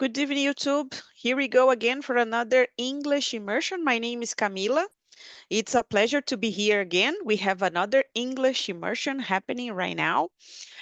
Good evening, YouTube. Here we go again for another English immersion. My name is Camila. It's a pleasure to be here again. We have another English immersion happening right now.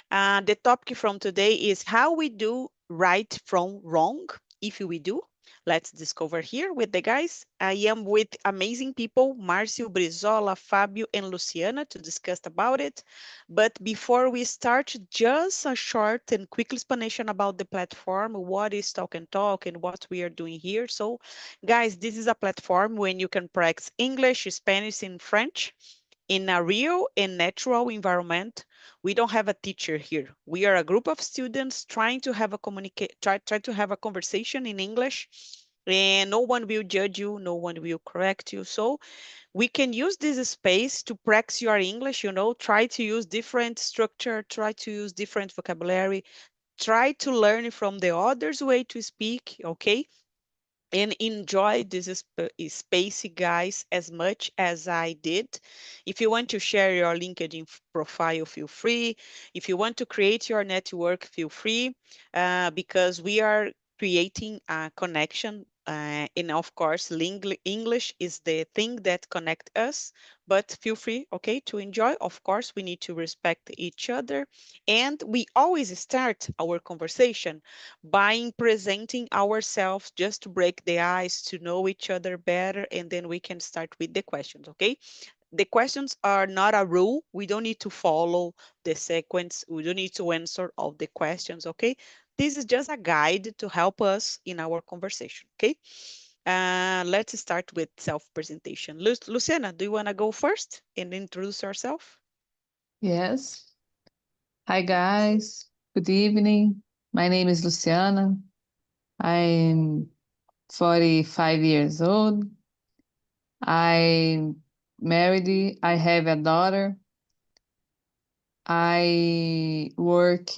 The topic from today is how we do right from wrong, if we do. Let's discover here with the guys. I am with amazing people, Marcio, Brizola, Fabio, and Luciana to discuss about it. But before we start, just a short and quick explanation about the platform, what is Talk and Talk and what we are doing here. So guys, this is a platform when you can practice English, Spanish, and French in a real and natural environment. We don't have a teacher here. We are a group of students trying to have a try to have a conversation in English, and no one will judge you, no one will correct you. So we can use this space to practice your English, try to use different structure, try to use different vocabulary, try to learn from the other's way to speak, okay? And enjoy this space, guys, as much as I did. If you want to share your LinkedIn profile, feel free. If you want to create your network, feel free, because we are creating a connection. And of course, English is the thing that connect us, but feel free, okay, to enjoy. Of course, we need to respect each other. And we always start our conversation by presenting ourselves just to break the ice, to know each other better, and then we can start with the questions, okay? The questions are not a rule. We don't need to follow the sequence. We don't need to answer all the questions, okay? This is just a guide to help us in our conversation, okay? Let's start with self-presentation. Luciana, do you want to go first and introduce yourself? Yes. Hi, guys. Good evening. My name is Luciana. I'm 45 years old. I'm married. I have a daughter. I work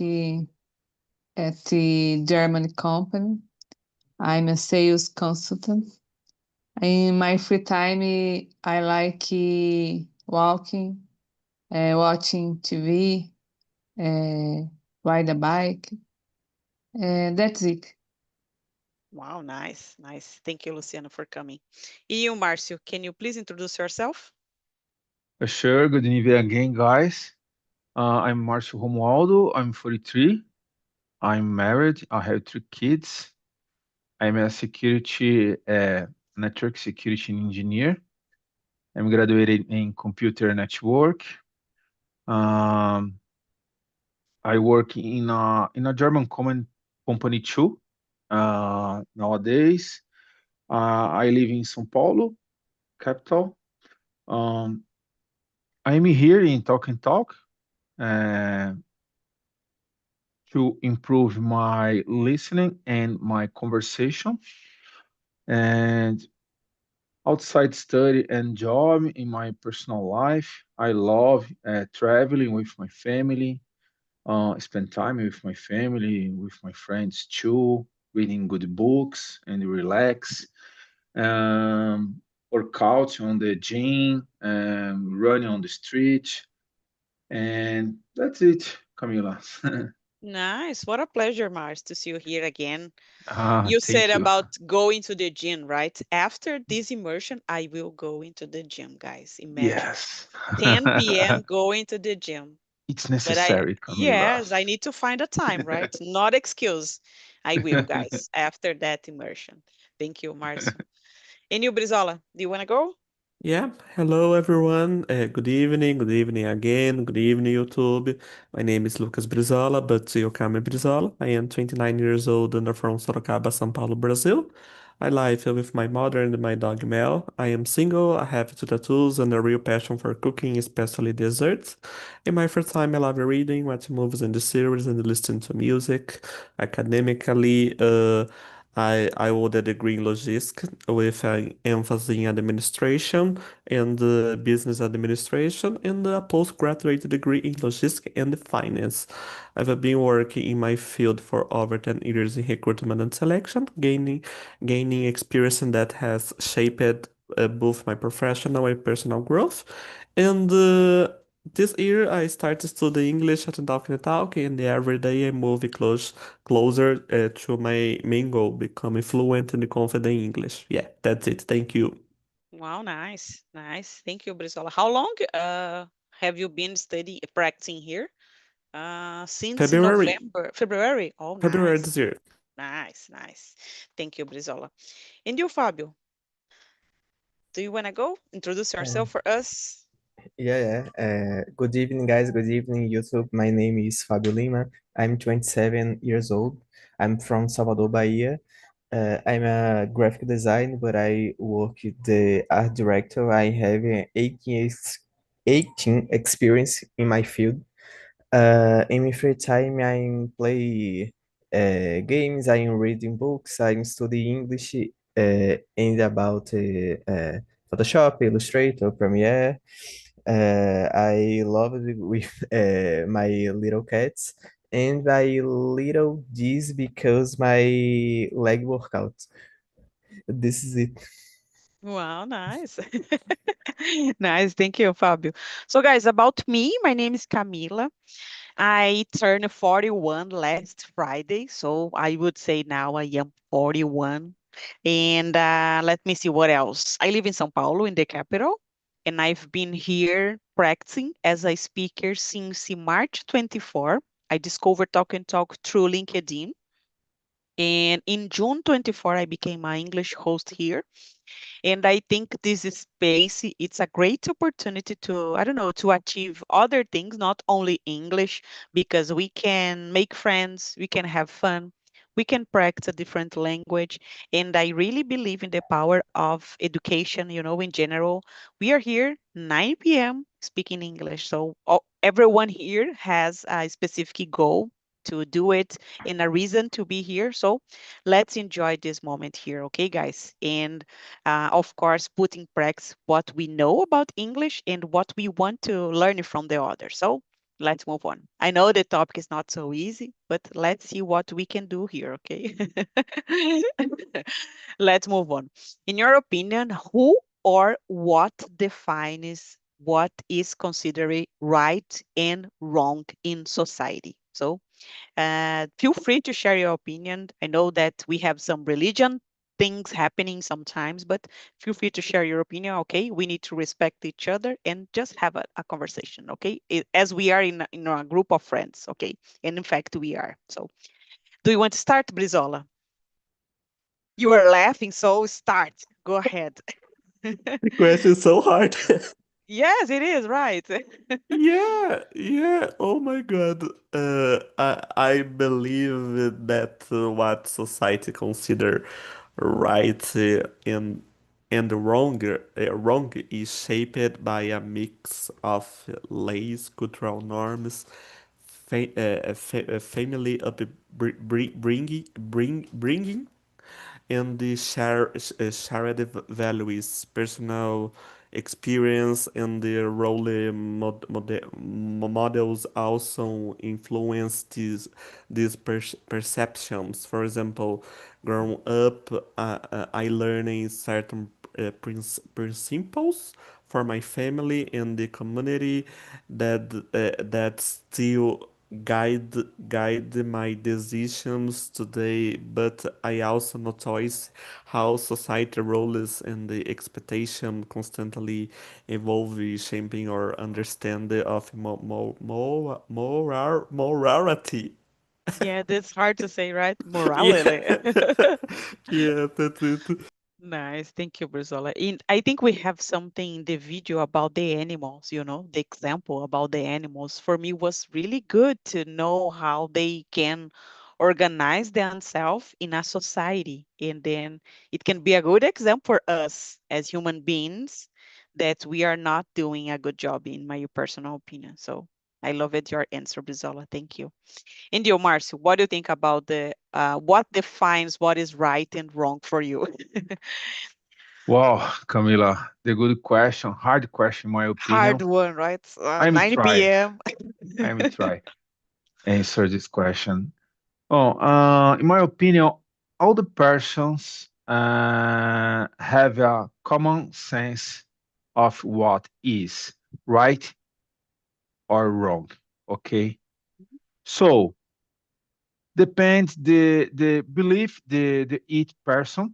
at the German company. I'm a sales consultant. In my free time, I like walking, watching TV, ride a bike, and that's it. Wow, nice, nice. Thank you, Luciana, for coming. And you, Marcio, can you please introduce yourself? Sure. Good evening again, guys. I'm Marcio Romualdo. I'm 43. I'm married. I have 3 kids. I'm a network security engineer. I'm graduated in computer network. Um, I work in a German company too. Nowadays, I live in São Paulo, capital. Um, I'm here in Talk and Talk. Uh, to improve my listening and my conversation. And outside study and job in my personal life, I love traveling with my family, spend time with my family, with my friends too, reading good books and relax. Work out on the gym, running on the street, and that's it, Camila. Nice. What a pleasure, Mars, to see you here again. Ah, You said thank you. about going to the gym, right? After this immersion, I will go into the gym, guys. Imagine Yes. 10 p.m. going to the gym. It's But necessary, Camila. yes, I need to find a time, right? Not excuse. I will, guys, after that immersion. Thank you, Marcio. And you, Brizola, do you want to go? Yeah, hello everyone. Good evening again. Good evening, YouTube. My name is Lucas Brizola, but you call me Brizola. I am 29 years old and I'm from Sorocaba, São Paulo, Brazil. I live with my mother and my dog Mel. I am single, I have 2 tattoos and a real passion for cooking, especially desserts. In my free time, I love reading, watching movies and the series, and listening to music. Academically, I hold a degree in logistics with an emphasis in administration and business administration and a postgraduate degree in logistics and finance. I've been working in my field for over 10 years in recruitment and selection, gaining experience that has shaped both my professional and personal growth. And This year I started studying English at TALKNTALK, and every day I move closer to my main goal, becoming fluent and confident in English. Yeah, that's it. Thank you. Wow, nice, nice. Thank you, Brizola. How long have you been practicing here? Since February, November, February. Oh, February nice, this year. nice, nice. Thank you, Brizola. And you, Fabio, do you want to go introduce Uh, yourself for us? yeah. Good evening, guys. Good evening, YouTube. My name is Fabio Lima. I'm 27 years old. I'm from Salvador, Bahia. I'm a graphic designer, but I work the art director. I have 18 experience in my field. In my free time, I play games. I'm reading books. I'm studying English and about Photoshop, Illustrator, Premiere. I love it with my little cats and my little G's because my leg workout. This is it. Wow, nice. Nice. Thank you, Fabio. So, guys, about me, my name is Camila. I turned 41 last Friday, so I would say now I am 41. And let me see what else. I live in São Paulo, in the capital, and I've been here practicing as a speaker since March 24. I discovered Talk and Talk through LinkedIn. And in June 24, I became an English host here. And I think this space, it's a great opportunity to, I don't know, to achieve other things, not only English, because we can make friends, we can have fun, we can practice a different language. And I really believe in the power of education, in general. We are here 9 p.m. speaking English. So everyone here has a specific goal to do it and a reason to be here. So let's enjoy this moment here, okay, guys? And of course, put in practice what we know about English and what we want to learn from the others. So let's move on. I know the topic is not so easy, but let's see what we can do here, okay? Let's move on. In your opinion, who or what defines what is considered right and wrong in society? So feel free to share your opinion. I know that we have some religion things happening sometimes, but feel free to share your opinion. Okay, we need to respect each other and just have a conversation. Okay, as we are in a group of friends. Okay, and in fact we are. So, do you want to start, Brizola? You are laughing, so start. Go ahead. The question is so hard. Yes, it is right. Yeah, yeah. Oh my God. I believe that what society consider right and wrong is shaped by a mix of laws, cultural norms, family bringing and the shared values, personal experience, and the role models also influence these perceptions. For example, growing up, I learning certain principles for my family and the community that still guide guide my decisions today, but I also notice how society roles and the expectation constantly evolve, shaping our understanding of morality. Yeah, that's hard to say, right? Yeah. Morality. Yeah, that's it. Nice. Thank you, Brizola. I think we have something in the video about the animals, the example about the animals. For me was really good to know how they can organize themselves in a society. And then it can be a good example for us as human beings that we are not doing a good job, in my personal opinion. So I love it, your answer, Brizola. Thank you. And you, Marcio, what do you think about what defines what is right and wrong for you? Wow, Camila, the good question, hard question, in my Hard opinion. one, right? I'm 9 try. p.m. I'm try answer this question. Oh, in my opinion, all the persons have a common sense of what is right or wrong. Okay. So depends the belief the each person.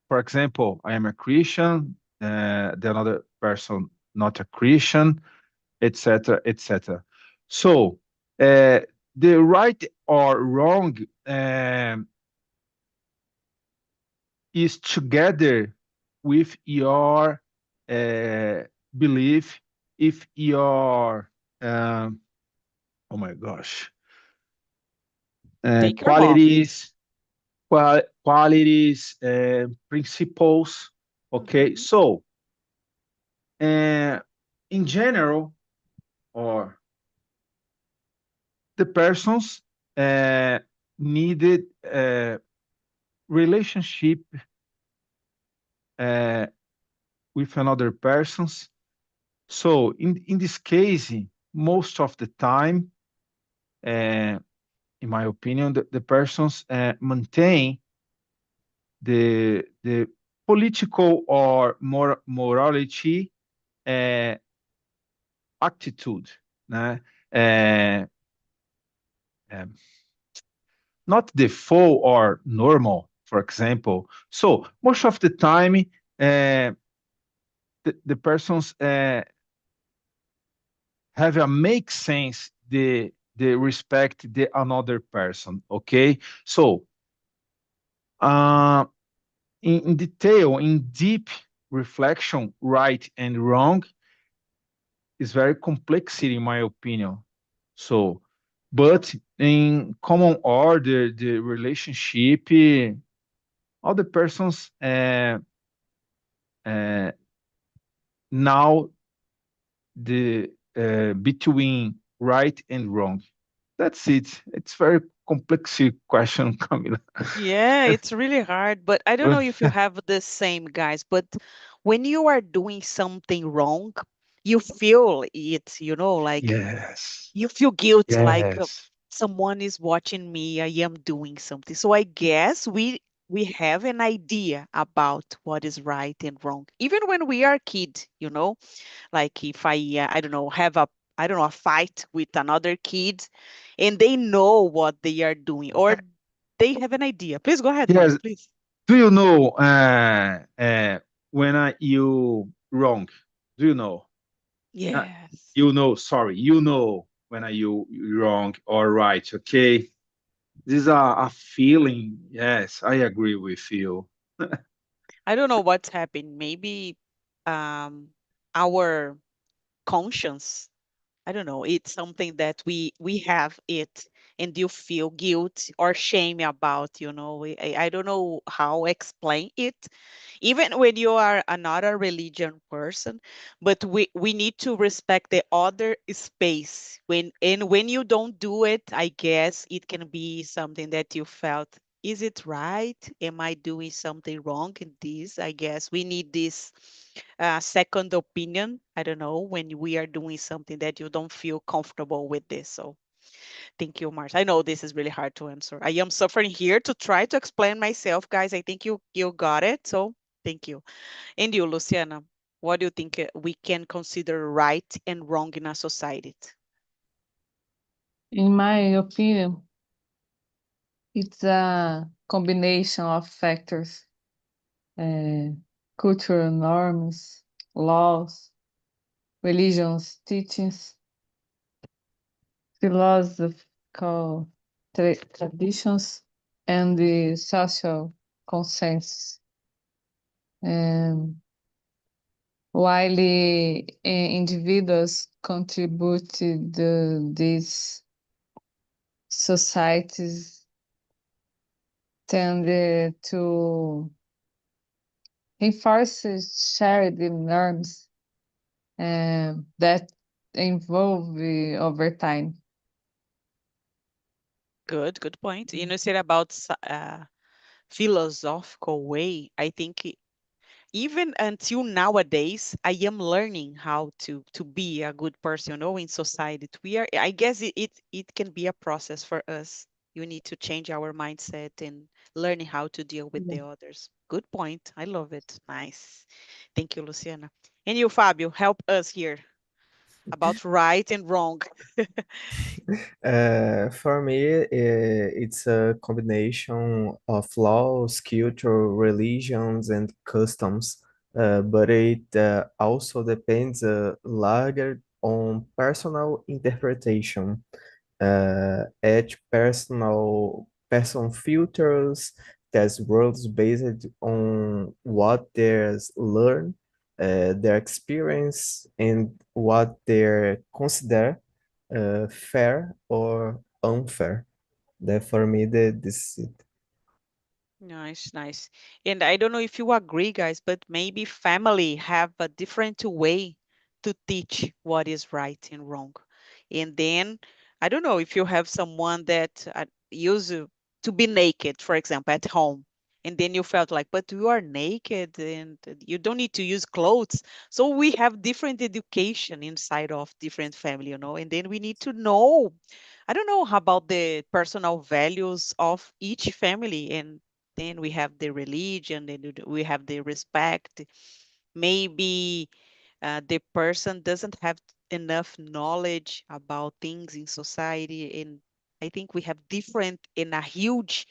For example, I am a Christian, the another person not a Christian, etc., etc. So the right or wrong is together with your uh, belief, if your um, oh my gosh, Take your moment. qualities, qualities, principles. Okay, Mhm. so uh, in general, or the persons needed relationship uh, with another persons. So in this case, most of the time, uh, in my opinion, the persons maintain the political or morality uh, attitude, né? Uh, um, not default or normal, for example. So most of the time, the persons have a make sense the respect the another person. Okay, so uh, in detail, in deep reflection, right and wrong is very complex in my opinion. So, but in common order, the relationship, all the persons uh, now the between right and wrong. That's it. It's very complex question, Camila. Yeah, it's really hard, but I don't know if you have the same, guys, but when you are doing something wrong, you feel it, like Yes. you feel guilt, like Yes. someone is watching me, I am doing something. So I guess we have an idea about what is right and wrong, even when we are kid, like if I don't know, have a I don't know, a fight with another kid and they know what they are doing or they have an idea. Please go ahead, Mars, Yes. please. Do you know when you wrong? Do you know? Uh, Yes. you know. Sorry, you know when you wrong or right. Okay. This is a feeling. Yes, I agree with you. I don't know what's happened. Maybe um our conscience, I don't know, it's something that we have it and you feel guilt or shame about, I don't know how explain it. Even when you are another religion person, but we need to respect the other space. When you don't do it, I guess it can be something that you felt, is it right? Am I doing something wrong in this? I guess we need this second opinion. I don't know, when we are doing something that you don't feel comfortable with this. So thank you, Mars. I know this is really hard to answer. I am suffering here to try to explain myself, guys. I think you got it. So thank you. And you, Luciana, what do you think we can consider right and wrong in a society? In my opinion, it's a combination of factors, uh, cultural norms, laws, religions, teachings, philosophical traditions, and the social consensus. Um, while individuals contribute to these societies tend to enforce shared norms that evolve over time. Good point. You said about philosophical way. I think even until nowadays I am learning how to be a good person, in society. We are, I guess it can be a process for us. You need to change our mindset and learning how to deal with Yeah. the others. Good point. I love it. Nice. Thank you, Luciana. And you, Fabio, help us here. about right and wrong? For me, it's a combination of laws, culture, religions, and customs, but it also depends larger on personal interpretation. Each person filters test rules based on what they learn, their experience, and what they consider fair or unfair. That for me, this is it. Nice, nice. And I don't know if you agree, guys, but maybe family have a different way to teach what is right and wrong. And then I don't know if you have someone that used to be naked, for example, at home, and then you felt like, but you are naked and you don't need to use clothes. So we have different education inside of different family, and then we need to know. I don't know how about the personal values of each family, and then we have the religion, and we have the respect. Maybe the person doesn't have enough knowledge about things in society, and I think we have different in a huge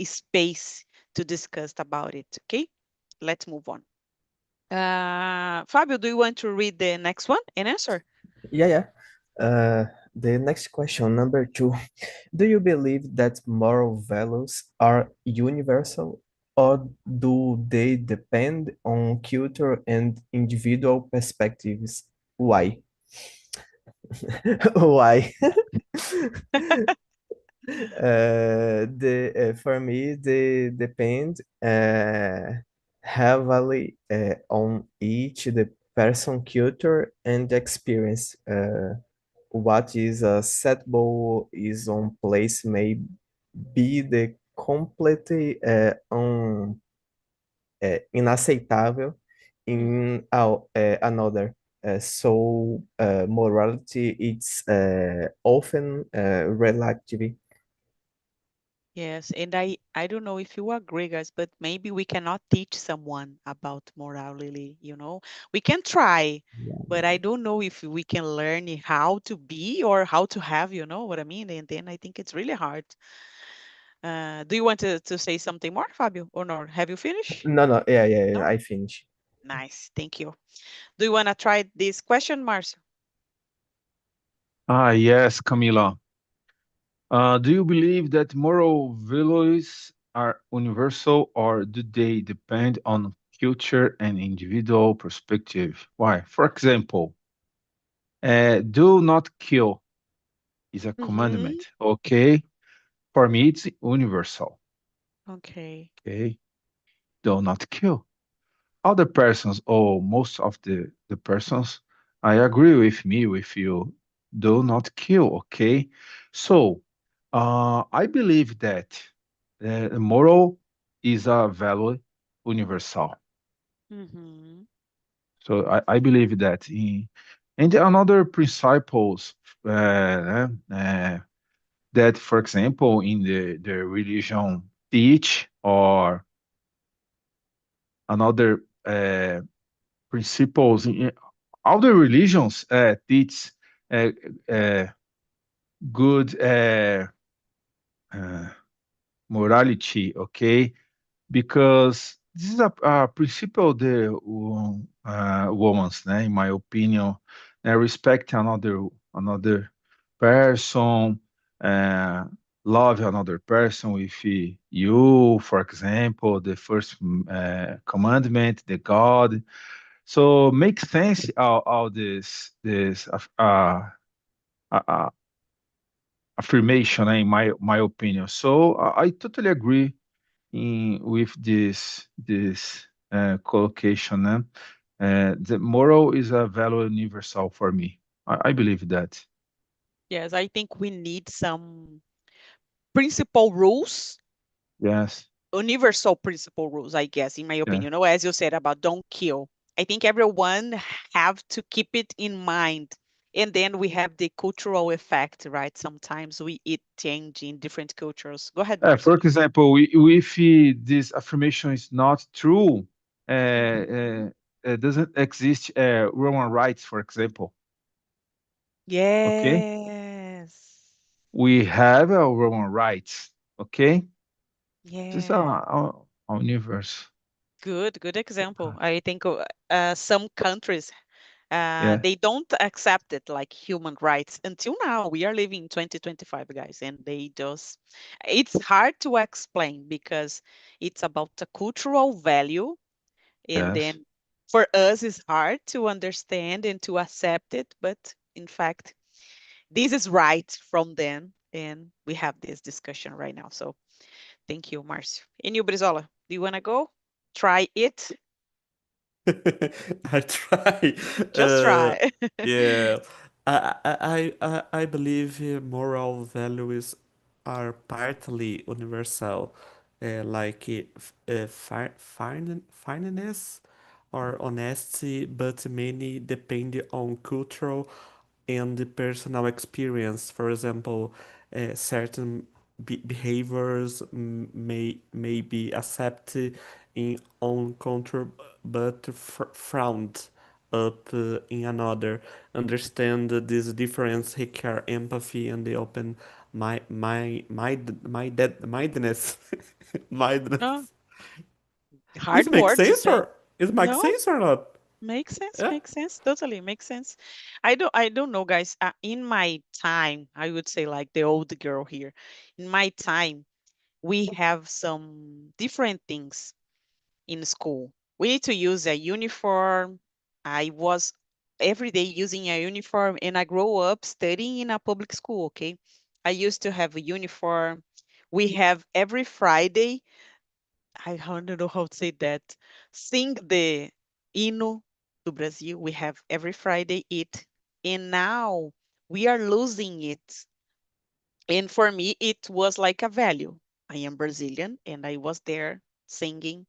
space to discuss about it. Okay, let's move on. Fabio, do you want to read the next one and answer? Yeah, yeah. The next question, number two. Do you believe that moral values are universal, or do they depend on culture and individual perspectives? Why? Why? For me, they depend heavily on each the person culture and experience. What is acceptable is on place may be the completely inaceitável Mhm. in another. Morality it's often relative. Yes, and I don't know if you agree, guys, but maybe we cannot teach someone about morality, We can try, but I don't know if we can learn how to be or how to have, you know what I mean? And then I think it's really hard. Do you want to say something more, Fabio, or not? Have you finished? No, no, yeah, No? I finish. Nice, thank you. Do you want to try this question, Marcio? Yes, Camila. Do you believe that moral values are universal or do they depend on culture and individual perspective? Why? For example, do not kill is a Mm-hmm. commandment. Okay. For me, it's universal. Okay. Okay. Do not kill. Other persons, or most of the persons, I agree with me, with you. Do not kill. Okay. So, I believe that moral is a value universal. Mm-hmm. So I believe that and another principles that, for example, in the religion teach, or another principles in all the religions teach uh, uh, good uh, morality, okay? Because this is a principle the woman's, né, in my opinion, respect another person, uh, love another person with you, for example, the first commandment, the God. So make sense all this uh, affirmation, in my opinion. So I totally agree with this collocation. The moral is a value universal for me. I believe that. Yes, I think we need some principal rules, Yes. universal principle rules, I guess, in my Yeah. opinion. As you said about don't kill. I think everyone have to keep it in mind. And then we have the cultural effect, right? Sometimes we it change in different cultures. Go ahead, For Marcio. example, if this affirmation is not true, Mhm. doesn't exist Roman rights, for example. Okay? Yes. We have our Roman rights. Okay? This is Yeah. our universe. Good Okay. example. I think some countries Yeah. they don't accept it like human rights until now. We are living in 2025, guys, and they just it's hard to explain because it's about the cultural value, and Yes. then for us it's hard to understand and to accept it, but in fact, this is right from them, and we have this discussion right now. So thank you, Marcio. And you, Brizola, do you want to go? Try it. I try. Just Uh, try. yeah, I believe moral values are partly universal, like fairness or honesty, but many depend on cultural and the personal experience. For example, certain behaviors may be accepted in one culture but frowned up in another. Understand this difference require empathy and the open mindedness. Oh, Mindedness. hard It makes word to sense say. or it makes No, sense or not? makes sense, Yeah. makes sense. Totally makes sense. I don't know, guys. In my time, I would say like the old girl here. In my time, we have some different things in school. We need to use a uniform. I was every day using a uniform, and I grew up studying in a public school, okay? I used to have a uniform. We have every Friday, I don't know how to say that, sing the hino do Brasil. We have every Friday it. And now we are losing it. And for me, it was like a value. I am Brazilian and I was there singing,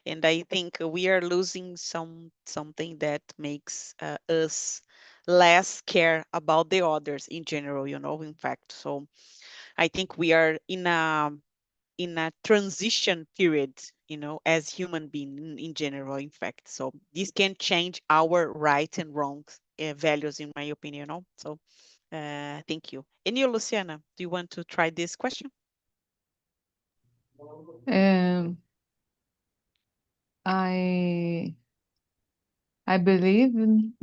and I think we are losing something that makes us less care about the others in general, in fact. So I think we are in a transition period, as human being in general, in fact. So this can change our right and wrong values, in my opinion. So thank you. And you, Luciana, do you want to try this question? Um, I I believe in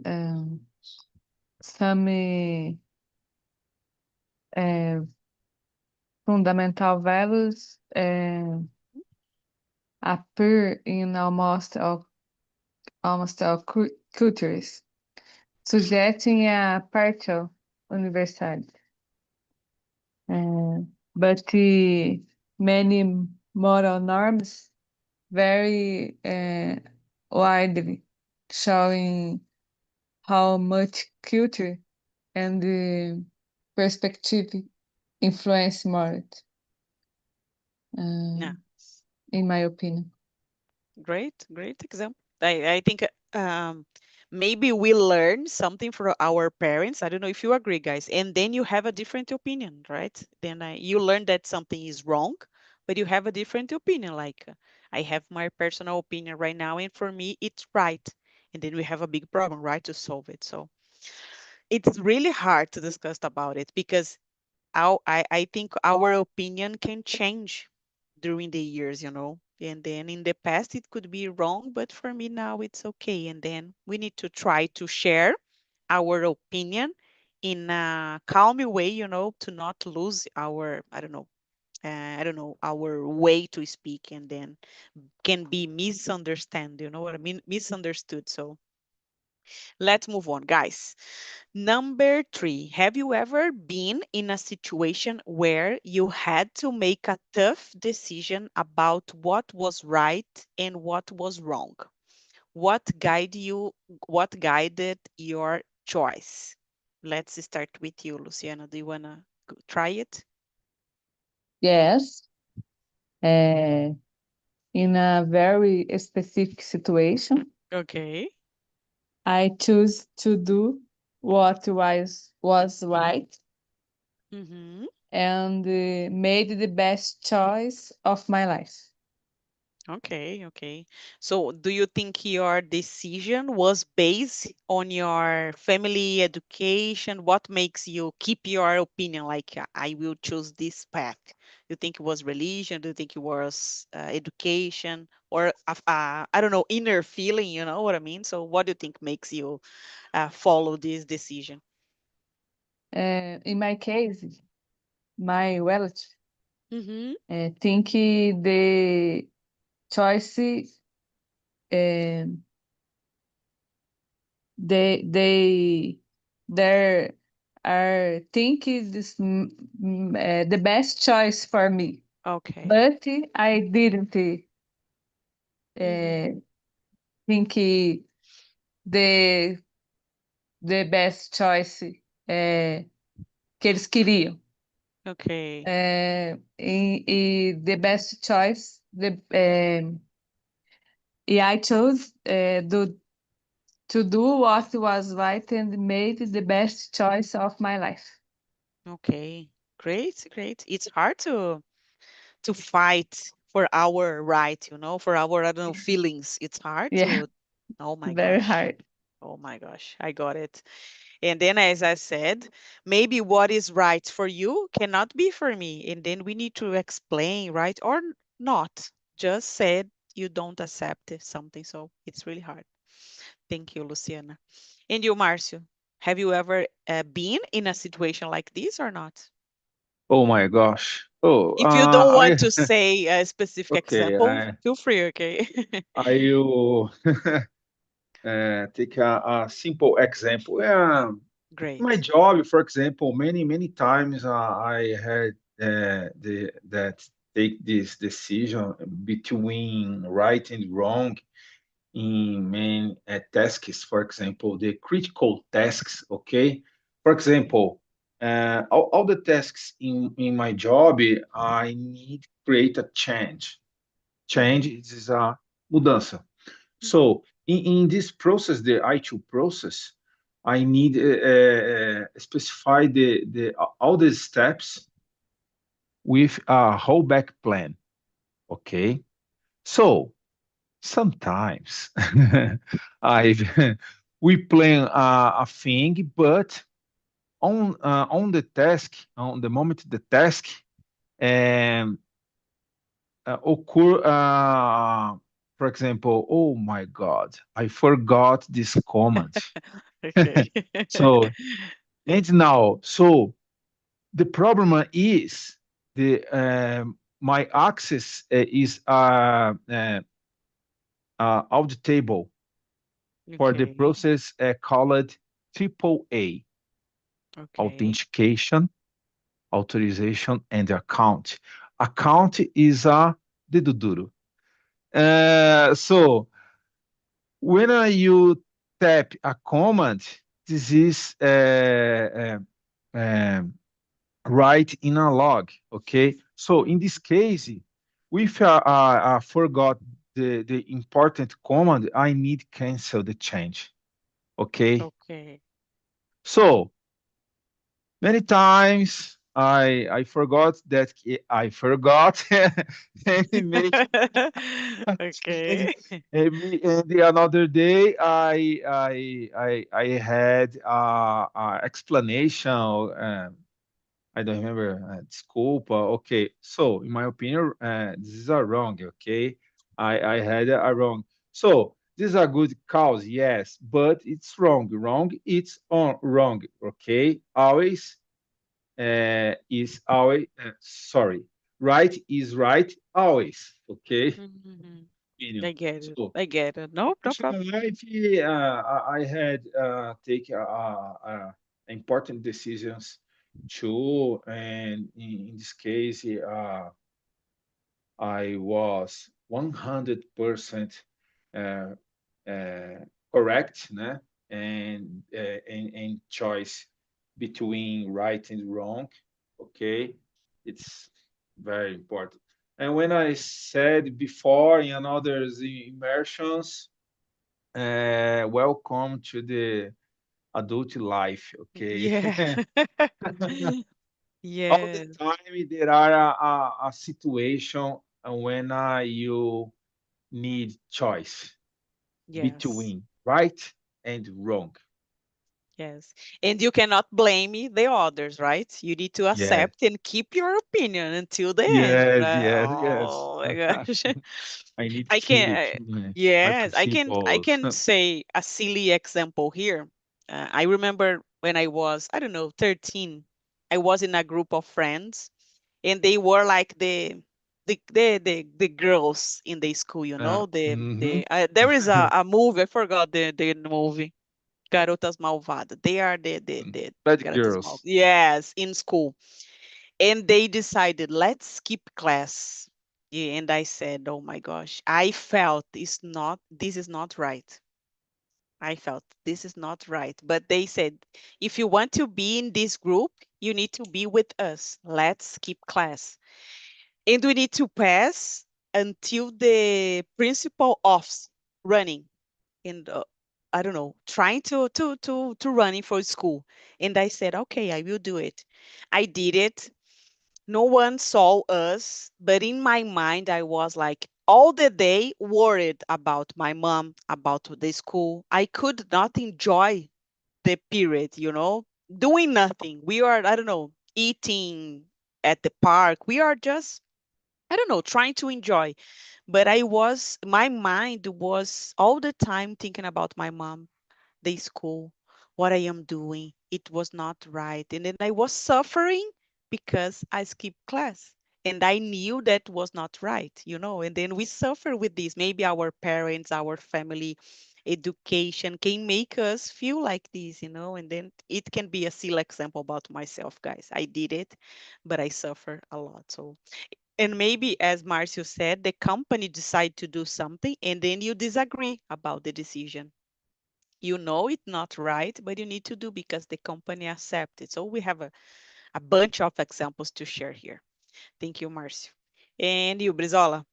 some uh, fundamental values appear in almost all cultures, suggesting a partial universality. But many moral norms vary widely, showing how much culture and perspective influence morality, Yeah. in my opinion. Great example. I think maybe we learn something from our parents. I don't know if you agree, guys. And then you have a different opinion, right? Then you learn that something is wrong, but you have a different opinion. Like I have my personal opinion right now, and for me, it's right. And then we have a big problem, right, to solve it. So it's really hard to discuss about it because I think our opinion can change during the years, and then in the past it could be wrong, but for me now it's okay. And then we need to try to share our opinion in a calm way, to not lose our, I don't know, our way to speak, and then can be misunderstood, you know what I mean? Misunderstood. So let's move on, guys. Number 3, have you ever been in a situation where you had to make a tough decision about what was right and what was wrong? What guide you, what guided your choice? Let's start with you, Luciana. Do you wanna try it? Yes, uh, in a very specific situation, Okay. I choose to do what was right Mm-hmm. and made the best choice of my life. Okay, okay. So, do you think your decision was based on your family education? What makes you keep your opinion like I will choose this path? You think it was religion? Do you think it was education or I don't know, inner feeling? You know what I mean? So, what do you think makes you follow this decision? In my case, my relative Mm-hmm. think the choice they there are think is the best choice for me, Okay. but I didn't Mm-hmm. uh, think the the best choice que eles queriam. Okay. The best choice I chose to do what was right and made the best choice of my life. Okay. Great, great. It's hard to fight for our right, for our, I don't know, feelings. It's hard Yeah, to, oh my very gosh. hard. Oh my gosh, I got it. And then, as I said, maybe what is right for you cannot be for me. And then we need to explain, right? Or not. Just said you don't accept something. So it's really hard. Thank you, Luciana. And you, Marcio, have you ever been in a situation like this or not? Oh my gosh. Oh, If you don't I want to say a specific okay. example, feel free, okay? I will take a simple example. My Great. job, for example, many times I had that take this decision between right and wrong in main tasks. For example, the critical tasks. Okay, for example, all the tasks in my job, I need create a change. Change Mhm, is a mudança. mhm. So in this process, the I2 process, I need specify the all the steps with a whole plan. Okay, so sometimes I we plan a thing, but on the task, on the moment the task um, occur, for example, oh my God, I forgot this command. Okay. So and now, so the problem is the my access is auditable for the Okay. process called triple A, Okay. authentication, authorization, and account. Account is a dedo duro. So when you tap a command, this is um, right in a log. Okay. So in Mhm. this case, if I forgot the important command, I need cancel the change. Okay. Okay. So many times I forgot that I forgot and make and, Okay. and the another day I had explanation. I don't remember. Desculpa. Okay. So, in my opinion, this is a wrong. Okay. I had a wrong. So, this is a good cause. Yes, but it's wrong. Wrong. It's on wrong. Okay. Always is always, sorry. Right is right always. Okay. Mhm. Opinion. I get it. So, I get it. No, no problem. personal life, I had take important decisions too, and in this case, I was 100% uh, uh, correct, né? And choice between right and wrong. Okay, it's very important. And when I said before in another immersions, welcome to the adult life. Okay. Yeah. All the Yes. time there are a situation when you need choice Yes. between right and wrong. Yes. And you cannot blame the others, right? You need to Yes, accept and keep your opinion until the end, yes, right? yes, yes. Oh my gosh. I need I to can, my yes, I principles. can say a silly example here. I remember when I was, I don't know, 13, I was in a group of friends and they were like the girls in the school, you know, Mhm. there is a movie, I forgot the movie. Garotas Malvadas. They are the Bad Garotas Malvadas. girls. Yes, in school. And they decided, let's skip class. Yeah, and I said, oh my gosh, I felt this is not right. I felt this is not right. But they said, if you want to be in this group, you need to be with us. Let's skip class. And we need to pass until the principal offs running and I don't know, trying to running for school. And I said, okay, I will do it. I did it. No one saw us, but in my mind, I was like all the day worried about my mom, about the school. I could not enjoy the period, doing nothing. We are, I don't know, eating at the park. We are just, I don't know, trying to enjoy. But my mind was all the time thinking about my mom, the school, what I am doing. It was not right. And then I was suffering because I skipped class. And I knew that was not right. And then we suffer with this. Maybe our parents, our family education can make us feel like this. And then it can be a silly example about myself, guys. I did it, but I suffer a lot. So, and maybe as Marcio said, the company decide to do something and then you disagree about the decision. You know it's not right, but you need to do because the company accept it. So we have a bunch of examples to share here. Thank you, Marcio. And you, Brizola?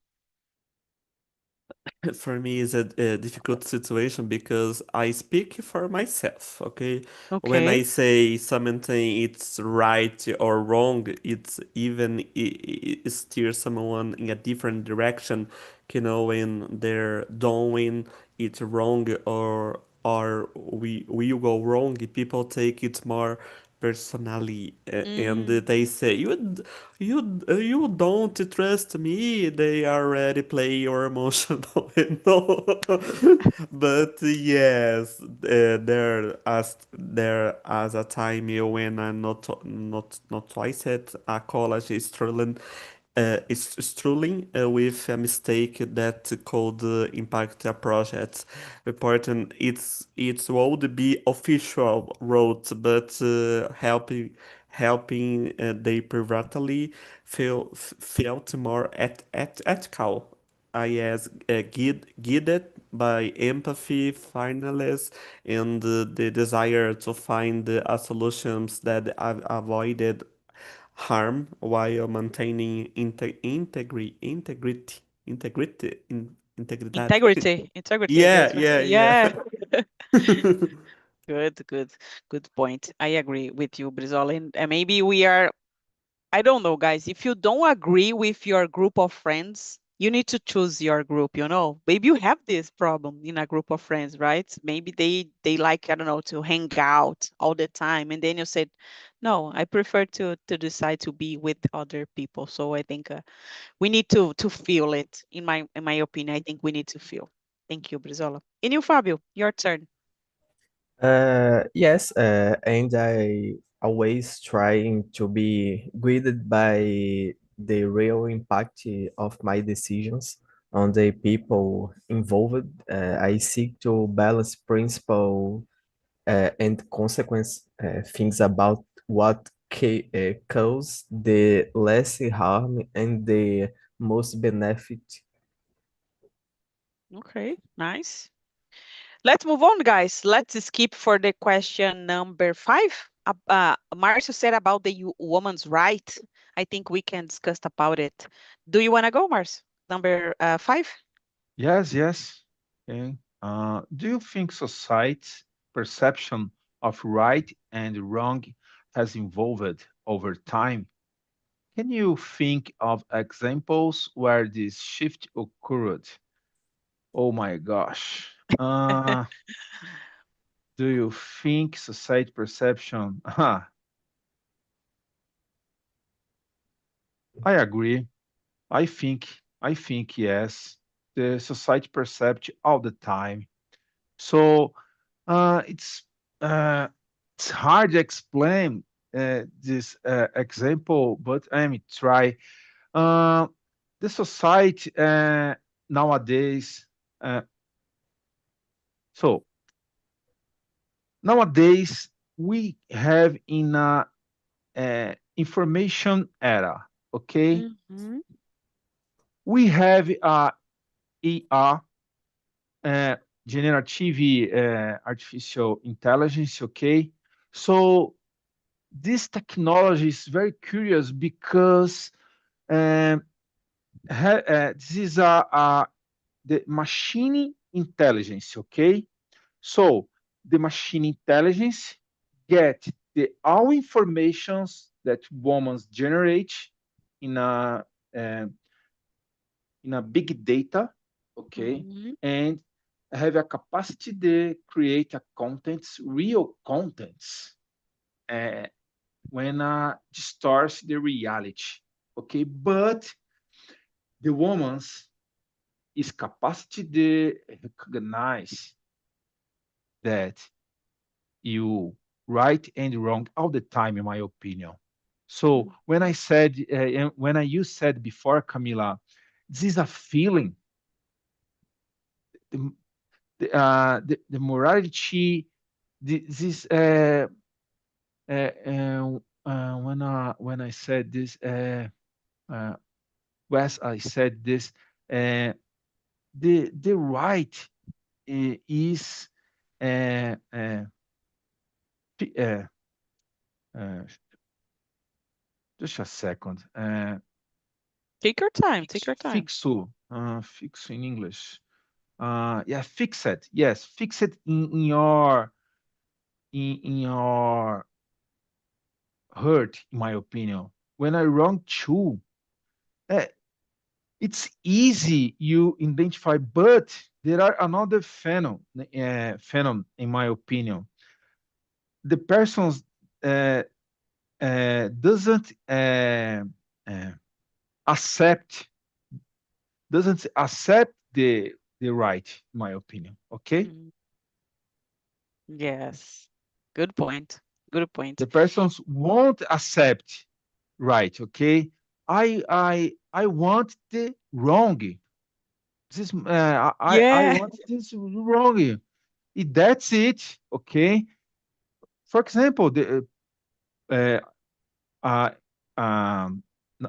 For me, it's a difficult situation because I speak for myself, okay? When I Okay. say something it's right or wrong, it's even steer someone in a different direction, when they're doing it wrong or we go wrong, people take it more personally, and Mm, they say you don't trust me. They already play your emotional, but yes, there as a time when I'm not twice at a college struggling with a mistake that could impact a project. Important, it would be official route, but helping they privately felt more ethical. I as guided by empathy, fairness, and the desire to find solutions that avoided harm while maintaining integrity. integrity, Yeah, that's right. yeah, yeah. Yeah. Good, good, good point. I agree with you, Brizola. And maybe we are, I don't know, guys. If you don't agree with your group of friends, you need to choose your group. Maybe you have this problem in a group of friends, right? Maybe they like, I don't know, to hang out all the time. And then you said, no, I prefer to decide to be with other people. So I think we need to feel it. In my opinion, I think we need to feel. Thank you, Brizola. And you, Fabio, your turn. Yes, and I always trying to be guided by the real impact of my decisions on the people involved. I seek to balance principle and consequence, things about what cause the less harm and the most benefit. Okay, nice. Let's move on, guys. Let's skip for the question number 5. Marcio said about the woman's right. I think we can discuss about it. Do you want to go, Marcio? Number 5? Yes, yes. Okay. Do you think society's perception of right and wrong has evolved over time? Can you think of examples where this shift occurred? Oh my gosh. Do you think society perception? I agree. I think yes. The society percept all the time. So uh, it's uh, it's hard to explain this example, but let me try. Uh, the society nowadays. Uh, so nowadays we have in a information era. Okay, Mhm. we have ER, uh, generative artificial intelligence. Okay, so this technology is very curious because um, this is the machine intelligence. Okay, so the machine intelligence get the all informations that humans generate in uh, a big data, okay, Mhm. and have a capacity to create a contents, real contents, uh, when distorts the reality, okay. But the woman's is capacity to recognize that you right and wrong all the time, in my opinion. So when I Mhm. said, when you said before, Camila, this is a feeling. The, the morality, this when I said this, uh, Wes, I said this, uh, the right is uh, uh, fi- uh, uh, just a second. Take your time. Take your time. Fixo in English. Yeah, fix it. Yes, fix it in your in your hurt, in my opinion. When I wrong too, uh, it's easy you identify, but there are another phenomenon, in my opinion. The persons uh, doesn't uh, accept doesn't accept the right, in my opinion. Okay, Mm. Yes. Good point. Good the point. persons won't accept right. Okay, I want the wrong. This I Yeah. want this wrong. That's it. Okay. For example, the uh, uh,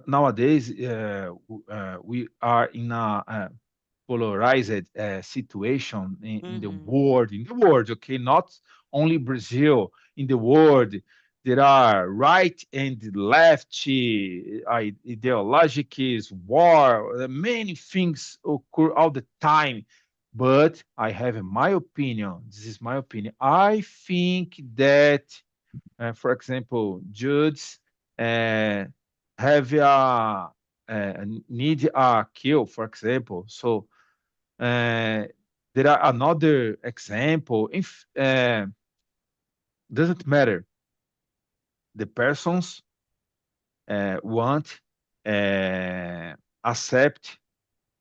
nowadays we are in a polarized situation in the Mhm. world. In the world, okay, not only Brazil. In the world, there are right and left ideologies, war. Many things occur all the time. But I have my opinion. This is my opinion. I think that, for example, judges uh, have need a kill, for example. So there are another example. If doesn't matter, the persons want uh, accept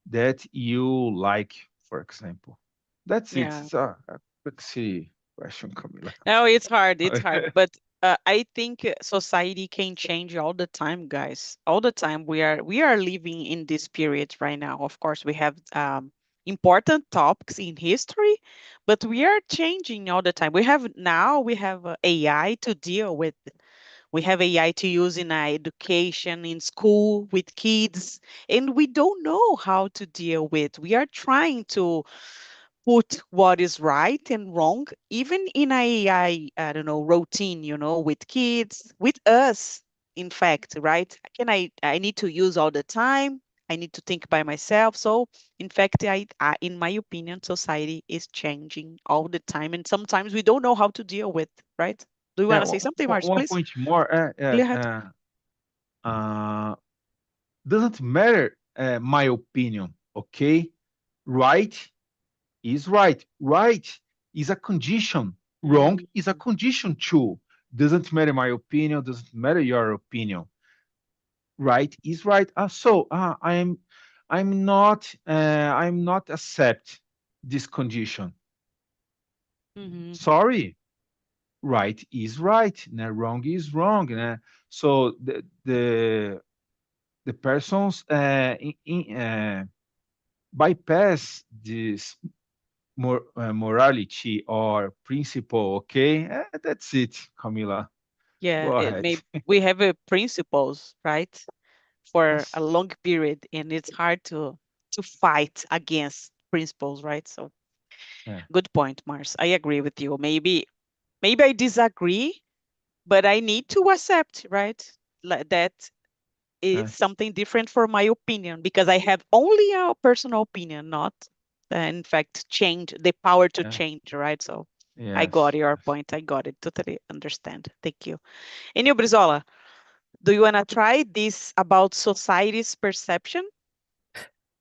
that you like, for example. That's it. Yeah. It's a quick see question, Camila. No, it's hard. It's hard. But I think society can change all the time, guys. All the time. We are living in this period right now. Of course, we have important topics in history, but we are changing all the time. We have AI to deal with. We have AI to use in our education, in school, with kids, and we don't know how to deal with. We are trying to put what is right and wrong, even in a I don't know, routine, with kids, with us, in fact, right? I need to use all the time. I need to think by myself. So, in fact, in my opinion, society is changing all the time, and sometimes we don't know how to deal with, right? Do you want Yeah, to say something, Marge, one please? point more. Go ahead. Doesn't matter my opinion, okay? Right is right. Right is a condition. Wrong is a condition too. Doesn't matter my opinion, doesn't matter your opinion. Right is right. I'm not accept this condition. Sorry. Right is right. Né? Wrong is wrong. Né? So the persons bypass this morality or principle. Okay, that's it, Camila. Yeah, Go it ahead. may we have a principles, right? For Yes. a long period, and it's hard to fight against principles, right? So Yeah. good point, Mars. I agree with you. Maybe I disagree, but I need to accept, right? That it's Yes. something different for my opinion because I have only a personal opinion, not in fact change the power to Yeah. change, right? So I got Yes. your point. I got it. Totally understand. Thank you. And you, Brizola, do you want to try this about society's perception?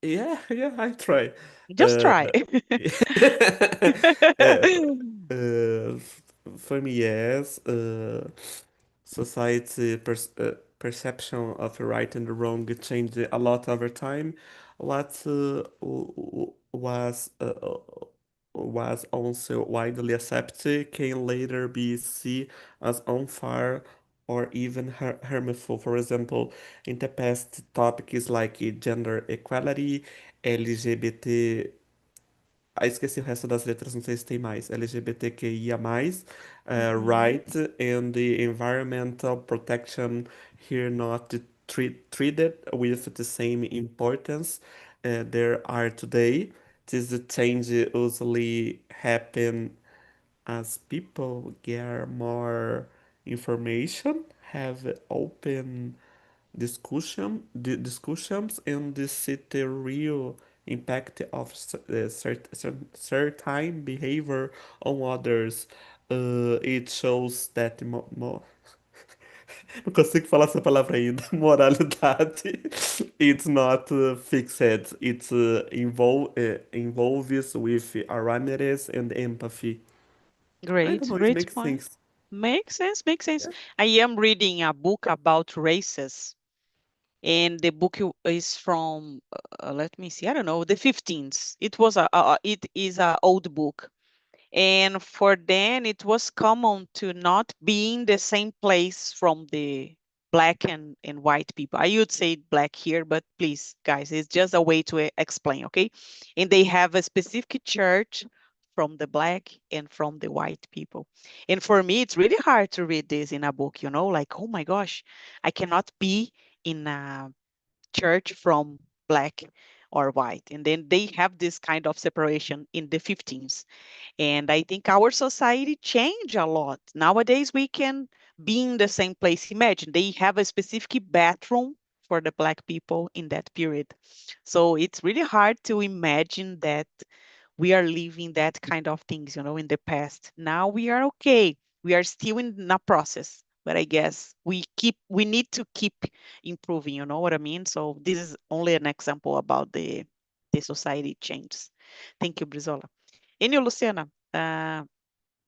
Yeah, yeah, I try. Just try. Uh, for me, yes. Society perception of right and wrong changed a lot over time. What was also widely accepted can later be seen as unfair or even harmful. For example, in the past, topics like gender equality, LGBT. Ah, esqueci o resto das letras, não sei se tem mais. LGBTQIA+, right, and the environmental protection here not treated with the same importance there are today. This change usually happen as people get more information, have open discussions and see the real impact of certain behavior on others. It shows that não consigo falar essa palavra ainda. Moralidade. It's not fixed. It involves with awareness and empathy. I don't Great, know. It great makes point. sense. Makes sense, makes sense. Yeah. I am reading a book about races, and the book is from, let me see, I don't know, the 15th. It is a old book. And for them, it was common to not be in the same place from the black and white people. I would say black here, but please, guys, it's just a way to explain, okay? And they have a specific church from the black and from the white people. And for me, it's really hard to read this in a book, like, oh my gosh, I cannot be in a church from black or white. And then they have this kind of separation in the 15th. And I think our society changed a lot. Nowadays, we can be in the same place. Imagine they have a specific bathroom for the Black people in that period. So it's really hard to imagine that we are living that kind of things, in the past. Now we are okay. We are still in a process, but I guess we need to keep improving. You know what I mean? So this is only an example about the society changes. Thank you, Brizola. And you, Luciana,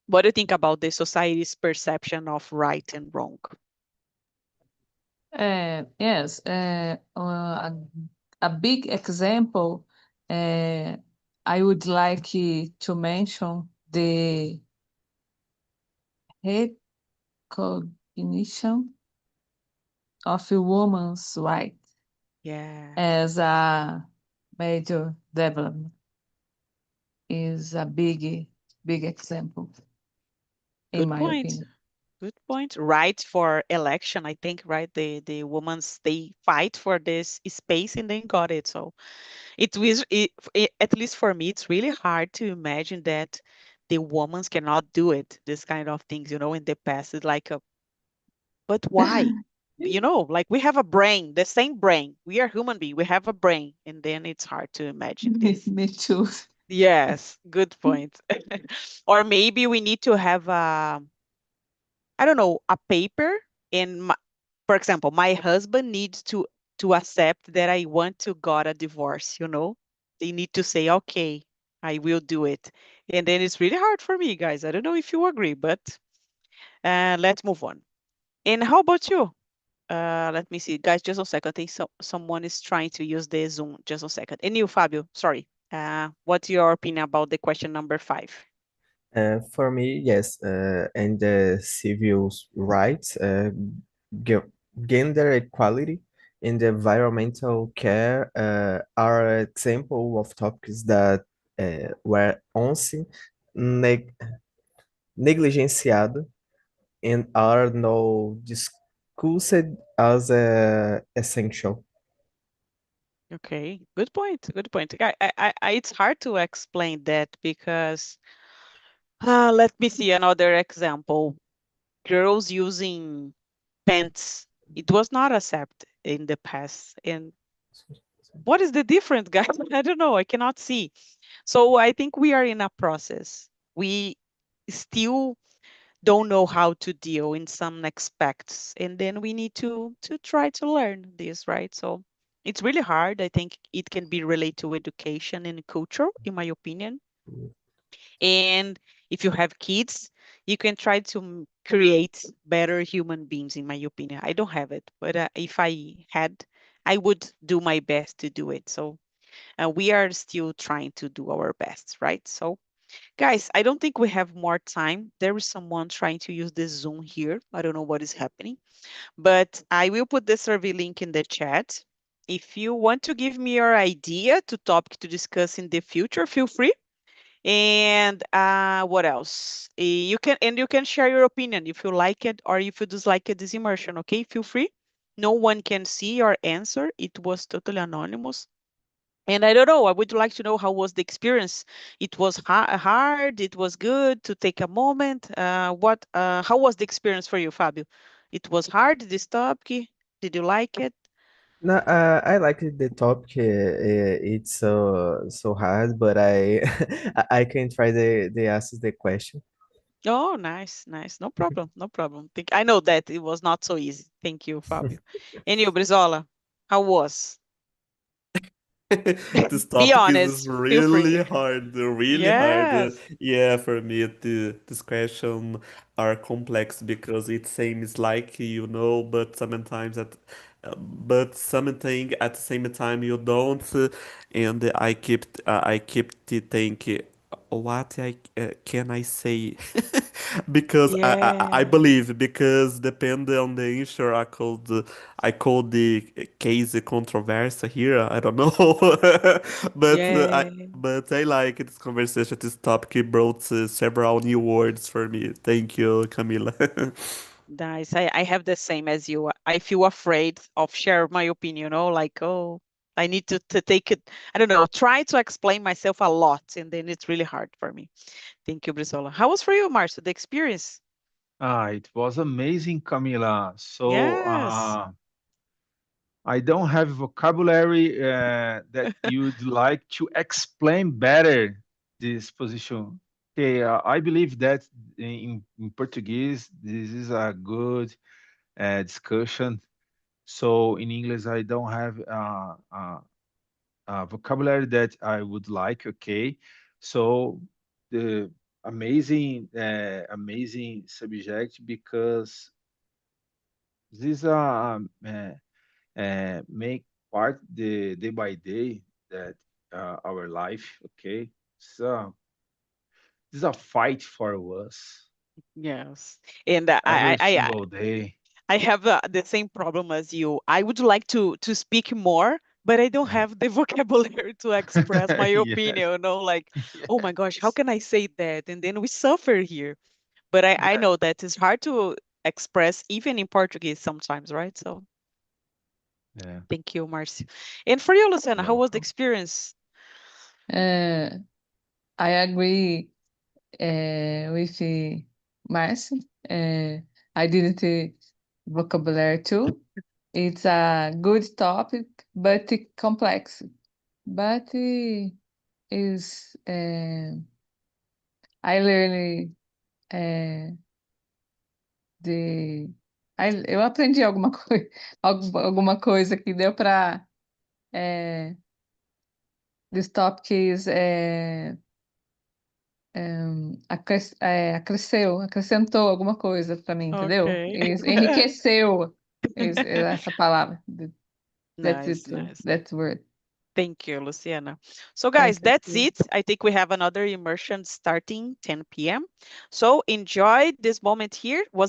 what do you think about the society's perception of right and wrong? Yes, a big example, I would like to mention the recognition of a woman's right Yeah, as a major development is a big example, in good my point. opinion. Good point. Right for election, I think, right? The women's they fight for this space and then got it. So at least for me, it's really hard to imagine that the women cannot do it. This kind of things, in the past. It's like but why? Like we have a brain, the same brain. We are human being. We have a brain, and then it's hard to imagine this. Me too. Yes, good point. Or maybe we need to have I don't know, a paper. And for example, my husband needs to accept that I want to got a divorce. They need to say, okay. I will do it. And then it's really hard for me, guys. I don't know if you agree, but let's move on. And how about you? Let me see, guys, just a second. I think someone is trying to use the Zoom. Just a second. And you, Fabio, sorry. What's your opinion about the question number 5? For me, yes, and the civil rights, ge- gender equality, and environmental care are example of topics that were once neg negligenciado and are now discussed as essential. Okay, good point. Good point. It's hard to explain that because let me see another example. Girls using pants. It was not accepted in the past. And what is the difference, guys? I don't know. I cannot see. So I think we are in a process. We still don't know how to deal in some aspects, and then we need to try to learn this, right? So it's really hard. I think it can be related to education and culture, in my opinion. And if you have kids, you can try to create better human beings, in my opinion. I don't have it, but if I had, I would do my best to do it. So we are still trying to do our best, right? So guys, I don't think we have more time. There is someone trying to use the Zoom here. I don't know what is happening, but I will put the survey link in the chat. If you want to give me your idea to topic to discuss in the future, feel free. And what else? You can share your opinion if you like it or if you dislike it, this immersion. Okay, feel free. No one can see your answer. It was totally anonymous. And I don't know, I would like to know how was the experience. It was hard, it was good to take a moment. How was the experience for you, Fabio? It was hard, this topic? Did you like it? No, I like the topic. It's so hard, but I I can try the ask the question. Oh, nice, nice. No problem, no problem. I know that it was not so easy. Thank you, Fabio. And you, Brizola, how was? This Be topic is honest, feel free. really hard, really hard. Yes, Yeah, for me, this question are complex because it seems like you know, but something at the same time you don't. And I keep thinking, what can I say? Because I yeah, believe because depend on the issue I called the case controversy here. I don't know, but yeah. I like this conversation. This topic brought several new words for me. Thank you, Camila. Nice. I have the same as you. I feel afraid of share my opinion, like, oh, I need to take it. I don't know, try to explain myself a lot, and then it's really hard for me. Thank you, Brizola. How was for you, Marcio, the experience? It was amazing, Camila. So Yes. I don't have vocabulary that you'd like to explain better this position. Okay, I believe that in Portuguese, this is a good discussion. So in English, I don't have vocabulary that I would like. Okay, so the amazing subject because this make part the day by day that our life. Okay, so this is a fight for us Yes. And every single day. I have the same problem as you. I would like to speak more, but I don't have the vocabulary to express my Yes, opinion, like, oh my gosh, how yes, can I say that? And then we suffer here. But I yeah, know that it's hard to express even in Portuguese sometimes, right? So yeah. thank you, Marcio. And for you, Luciana, how was the Welcome. experience? Uh, I agree with Marcy. I didn't vocabulary too. It's a good topic, but complex. But is I learned uh, de eu aprendi alguma coisa, alguma coisa que deu para this topic is acrescentou alguma coisa para mim, entendeu? Okay. Enriqueceu essa palavra. Nice, nice. That word. Thank you, Luciana. So guys, Thank that's you. it. I think we have another immersion starting 10 p.m. So enjoy this moment here. Was